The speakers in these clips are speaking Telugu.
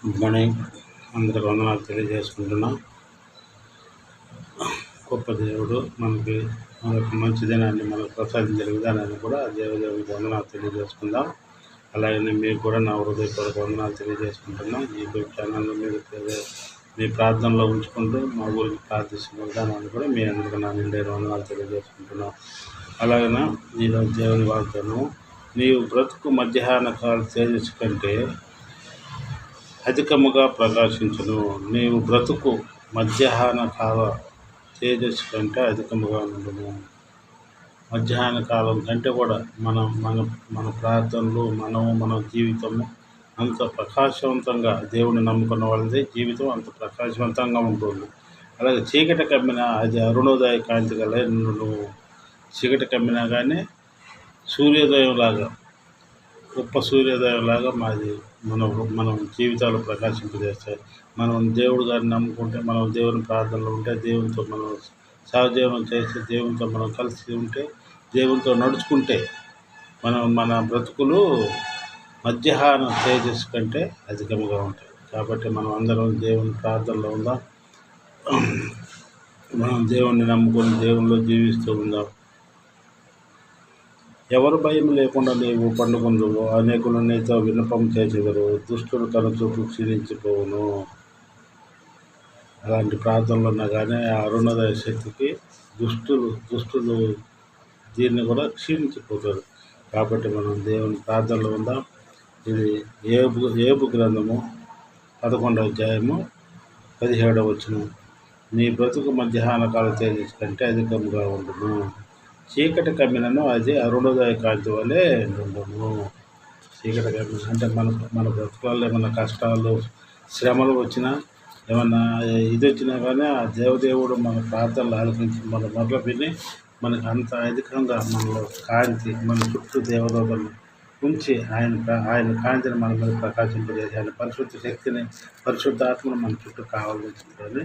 Good morning. అందరికి వందనాలు తెలియజేసుకుంటున్నాం. గొప్ప దేవుడు మనకు మంచి దినాన్ని మనకు ప్రసాదించిన విధానాన్ని కూడా దేవునికి వందనాలు తెలియజేసుకుందాం. అలాగే మీకు కూడా నా హృదయపూర్వక వందనాలు తెలియజేసుకుంటున్నాం. ఈ యూట్యూబ్ ఛానల్ మీరు మీ ప్రార్థనలో ఉంచుకుంటూ మా గురించి ప్రార్థిస్తున్న విధానాన్ని కూడా మీ అందరికీ నా నిండైన వందనాలు తెలియజేసుకుంటున్నాం. అలాగే ఈరోజు దేవుని వాగ్దానం, నీవు బ్రతుకు మధ్యాహ్న కాల తేజస్సు కంటే అధికముగా ప్రకాశించును. నీవు బ్రతుకు మధ్యాహ్న కాల తేజస్సు కంటే అధికముగా ఉండును. మధ్యాహ్న కాలం కంటే కూడా మన ప్రార్థనలు, మన జీవితము అంత ప్రకాశవంతంగా, దేవుని నమ్ముకున్న వాళ్ళది జీవితం అంత ప్రకాశవంతంగా ఉంటుంది. అలాగే చీకటి కమ్మిన అది అరుణోదయ కాంతి గల చీకటి కమ్మినా కానీ సూర్యోదయం లాగా, గొప్ప సూర్యోదయం లాగా మనం జీవితాలు ప్రకాశింపజేస్తాయి. మనం దేవుడు గారిని నమ్ముకుంటే, మనం దేవుని ప్రార్థనలో ఉంటే, దేవునితో మనం సహజీవనం చేస్తే, దేవునితో మనం కలిసి ఉంటే, దేవునితో నడుచుకుంటే మన బ్రతుకులు మధ్యాహ్న తేజస్సు కంటే అధికంగా ఉంటాయి. కాబట్టి మనం అందరం దేవుని ప్రార్థనలో ఉందాం. మనం దేవుణ్ణి నమ్ముకొని దేవునిలో జీవిస్తూ ఉందాం. ఎవరు భయం లేకుండా నీవు పండుకుందువు. అనేకులు నీతో విన్నపం చేసేవారు. దుష్టులు తన చూపు క్షీణించిపోవును. అలాంటి ప్రార్థనలు ఉన్నా కానీ ఆ అరుణోదయ శక్తికి దుష్టులు దీన్ని కూడా క్షీణించిపోతారు. కాబట్టి మనం దేవుని ప్రార్థనలో ఉందాం. ఇది ఏబు గ్రంథము 11వ అధ్యాయము 17వ వచనం. నీ బ్రతుకు మధ్యాహ్న కాల తేజస్సు కంటే అధికంగా ఉండును. చీకటి కమ్మినను అది అరుణోదయ కాంతి వలె ఉండును. చీకటి కమ్మిన అంటే మన బ్రతుకులలో ఏమన్నా కష్టాలు, శ్రమలు వచ్చినా, ఏమన్నా ఇది వచ్చినా కానీ ఆ దేవదేవుడు మన ప్రార్థనలు ఆలకించి మన మొదలు విని మనకు అంత అధికంగా మనలో కాంతి, మన చుట్టూ దేవదూతలు ఉంచి ఆయన కాంతిని మన మీద ప్రకాశింపజేసి, ఆయన పరిశుద్ధ శక్తిని, పరిశుద్ధాత్మను మన చుట్టూ కావాలని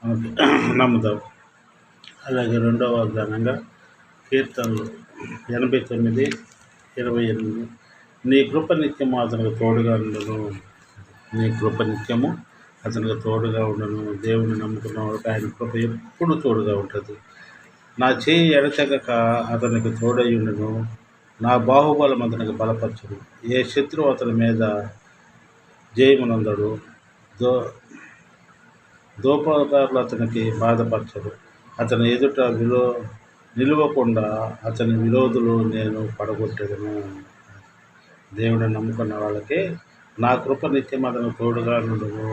మనకి నమ్ముతాం. అలాగే రెండవ వాగ్దానంగా కీర్తనలు 89:28. నీ కృప నిత్యము అతనికి తోడుగా ఉండను. నీ కృప నిత్యము అతనికి తోడుగా ఉండను. దేవుని నమ్ముకున్న వాడికి ఆయన కృప ఎప్పుడు తోడుగా ఉంటుంది. నా చేయి ఎడతెగక అతనికి తోడై ఉండను. నా బాహుబలం అతనికి బలపరచడు. ఏ శత్రువు అతని మీద జయమునందడు. దోపకారులు అతనికి బాధపరచడు. అతని ఎదుట నిలవకుండా అతని విరోధులు నేను పడగొట్టేదను. దేవుని నమ్ముకున్న వాళ్ళకి నా కృప నిత్యం అతను తోడుగా ఉండను.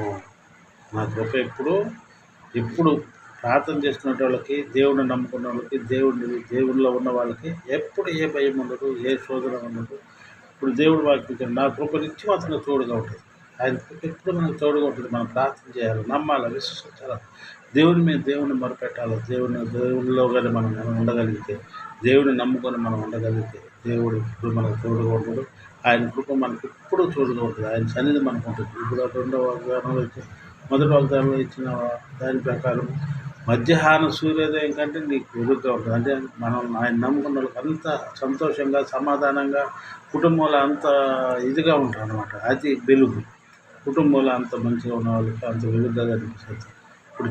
నా కృప ఎప్పుడు ప్రార్థన చేసుకునే వాళ్ళకి, దేవుడిని నమ్ముకున్న వాళ్ళకి, దేవుడిలో ఉన్న వాళ్ళకి ఎప్పుడు ఏ భయం ఉండదు, ఏ శోధన ఉండదు. ఇప్పుడు దేవుడు వాక్యం, నా కృప నిత్యం అతనికి తోడుగా ఉంటుంది. ఆయన కృప ఎప్పుడు మనకు తోడుగా ఉంటుంది. మనం ప్రార్థన చేయాలి, నమ్మాలి, విశ్వసించాలి, దేవుని మొరపెట్టాలి. దేవునిలో కానీ మనం ఉండగలిగితే, దేవుని నమ్ముకొని మనం ఉండగలిగితే, దేవుడు ఇప్పుడు మనకు తోడుగా ఉంటాడు. ఆయన కృప మనకు ఎప్పుడు తోడుగా ఉంటుంది. ఆయన సన్నిధి మనకు ఉంటుంది. ఇప్పుడు రెండవ వాగ్దానంలో మొదటి వాగ్దానంలో ఇచ్చిన దాని ప్రకారం మధ్యాహ్న సూర్యోదయం కంటే నీకు వెలుగుగా ఉంటుంది. అంటే మనం ఆయన నమ్ముకున్న వాళ్ళకి అంత సంతోషంగా, సమాధానంగా, కుటుంబంలో అంత ఇదిగా ఉంటారు అన్నమాట. అది వెలుగు. కుటుంబంలో అంత మంచిగా ఉన్న వాళ్ళకి అంత వెలుగుగా కనిపిస్తుంది. ఇప్పుడు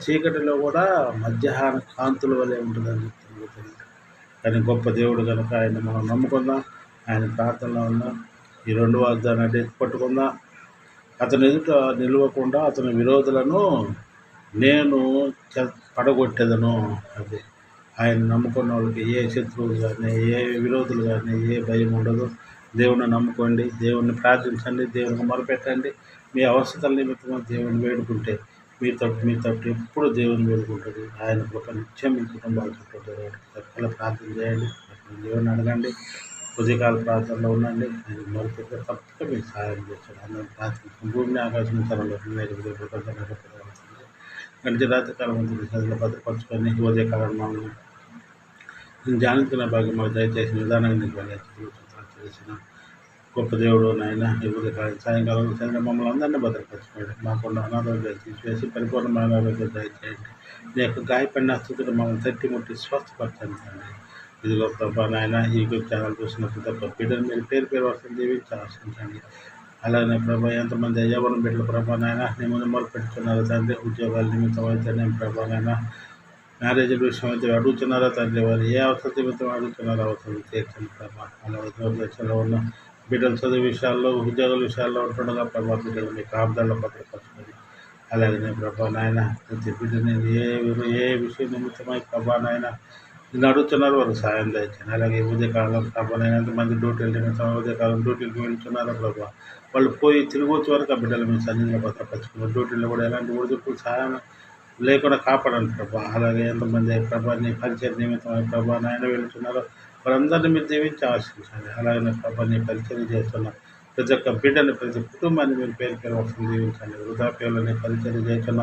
చీకటిలో కూడా మధ్యాహ్న కాంతుల వలె ఉంటుందని చెప్తుంది. కానీ గొప్ప దేవుడు కనుక ఆయన మనం నమ్ముకుందాం, ఆయన ప్రార్థనలో ఉందాం. ఈ రెండు వాగ్దానాన్ని పట్టుకుందాం. అతని ఎదుట నిలవకుండా అతని విరోధులను నేను పడగొట్టేదను. అది ఆయన నమ్ముకున్న వాళ్ళకి ఏ శత్రువులు కానీ, ఏ విరోధులు కానీ, ఏ భయం ఉండదు. దేవుని నమ్ముకోండి, దేవుణ్ణి ప్రార్థించండి, దేవునికి మొరపెట్టండి. మీ అవసరాల నిమిత్తం దేవుని వేడుకుంటే మీ తట్టు ఎప్పుడు దేవుని వేడుకుంటుంది. ఆయన కృప నిత్యం మీ కుటుంబాలు చుట్టూ ఎక్కడ ప్రార్థన చేయండి, దేవుని అడగండి, ఉదయకాల ప్రార్థనలో ఉండండి. ఆయన మొరపెట్టే తప్పక మీకు సహాయం చేస్తాడు. అందరూ ప్రార్థించండి. భూమిని ఆకాశం తరంలో గడిచిన రాత్రి కాలం చదువులో భద్రపరచుకొని ఉదయకాలం నేను ధ్యానించిన భాగం మాకు దయచేసిన విధానాన్ని నీకు చేసిన గొప్ప దేవుడు నాయన. ఈ ఉదయకాలం సాయంకాలం మమ్మల్ని అందరినీ భద్రపరచుకోండి. మాకున్న అనారోగ్యాలు తీసివేసి పరిపూర్ణమైన ఆరోగ్యం దయచేయండి. నీ యొక్క గాయపడిన స్థితిని మమ్మల్ని తట్టి ముట్టి స్వస్థపరచండి. ఇదిగో ప్రభా నాయన, ఈ యూట్యూబ్ ఛానల్ చూసిన ప్రతి ఒక్క బిడ్డను మీరు పేరు వస్తుంది దీవించి ఆశించండి. అలానే ప్రభా ఎంతమంది యవ్వన బిడ్డలు ప్రభా నాయన నీ ముందు మొదలు పెట్టుకున్నారు తండ్రి, ఉద్యోగాల నిమిత్తం అయితే నేను ప్రభా నాయన మ్యారేజ్ విషయం అయితే అడుగుతున్నారా తండ్రి, వారు ఏ అవసరం నిమిత్తం అడుగుతున్నారో అవసరం తీర్చండి ప్రభా. అలాగే దూరదర్శనలో ఉన్న బిడ్డలు చదువు విషయాల్లో ఉద్యోగాల విషయాల్లో ఉంటుండగా ప్రభా బిడ్డలు మీ కాపుదల్లో భద్రపరచుకోండి. అలాగే ప్రభా నాయన ప్రతి బిడ్డని ఏ విషయం నిమిత్తమై ప్రభా నాయన నిన్ను అడుగుతున్నారు, వారు సాయం దయచండి. అలాగే ఉదయకాలం ప్రభా నాయన ఎంతమంది డ్యూటీలు నిమిత్తం ఉదయకాలం డ్యూటీలకు వెళ్తున్నారో ప్రభా, వాళ్ళు పోయి తిరిగి వచ్చే వరకు ఆ బిడ్డలు మీ సన్నిధిలో భద్రపరచుకున్నారు. డ్యూటీలో కూడా ఎలాంటి ఒడిదుడుకు సహాయం లేకుండా కాపాడండి ప్రభా. అలాగే ఎంతమంది ప్రభా నీ పరిచయం నిమిత్తం ప్రభా నాయన వెళ్తున్నారో వారందరినీ మీరు దీవించి ఆశించండి. అలాగే ప్రభా నీ పరిచయం చేస్తున్న ప్రతి ఒక్క బిడ్డని ప్రతి కుటుంబాన్ని మీరు పేరు పేరు వస్తుంది దీవించండి. వృద్ధాప్యంలోని పరిచయం చేస్తున్న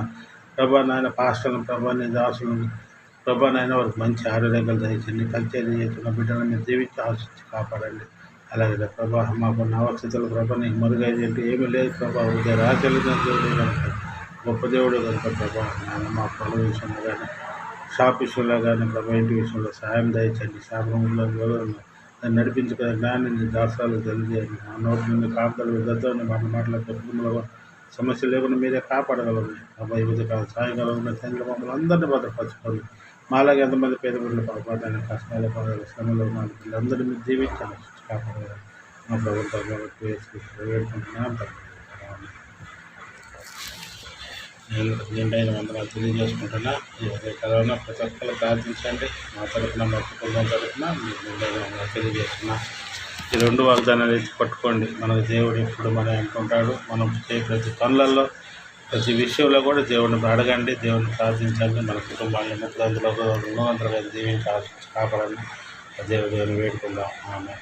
ప్రభా నాయన పాస్టర్లను ప్రభా నీ దాసులను ప్రభా నాయన వారికి మంచి ఆరోగ్యాలు దయచండి. పరిచయం చేస్తున్న బిడ్డలను మీరు దీవించి ఆశించి కాపాడండి. అలాగే ప్రభా మాకున్న అవస్థితులు ప్రభా నీకు మరుగైంది ఏమీ లేదు ప్రభా, ఉదయ రాత్రి దేవుడే కనుక గొప్ప దేవుడు కనుక ప్రభా నాయన మా పనుల విషయంలో కానీ షాప్ విషయంలో కానీ ప్రభా ఇంటి విషయంలో సాయం దయచండి. శాపంలో దాన్ని నడిపించుకునే జ్ఞానాన్ని దాసాలు తెలియజేయండి. మా నోటి నుండి కాపుదలు విధంగా మాట్లాడే కుటుంబంలో సమస్యలు లేకుండా మీరే కాపాడగలరు ప్రభా. ఈ కాదు సాయంకాలం తండ్రి మమ్మల్ని అందరినీ భద్రపరచుకోండి. మాలాగే ఎంతమంది పేద బిడ్డలు పొరపాటు కష్టాల పడాలి శ్రమలో ఉన్న పిల్లలందరినీ మీరు జీవించాలి కాపాడగలరు. మా ప్రభుత్వం వేడుకుంటున్నాం. నిండైన వందనాలు తెలియజేసుకుంటున్నా. ఈ కరోనా ప్రతి ఒక్కరు ప్రార్థించండి. మా తరఫున మా కుటుంబం తరఫున మీకు నిండైన వందనాలు తెలియజేస్తున్నా. ఈ రెండు వాగ్దానాలు ఎత్తి పట్టుకోండి. మనకు దేవుడు ఎప్పుడు మనం అనుకుంటాడు. మనం ప్రతి పనులలో ప్రతి విషయంలో కూడా దేవుడిని అడగండి, దేవుడిని ప్రార్థించండి. మన కుటుంబాన్ని ముఖ్యంగా దీవించి కాపాడండి. దేవుడిని వేడుకుందాం. ఆమె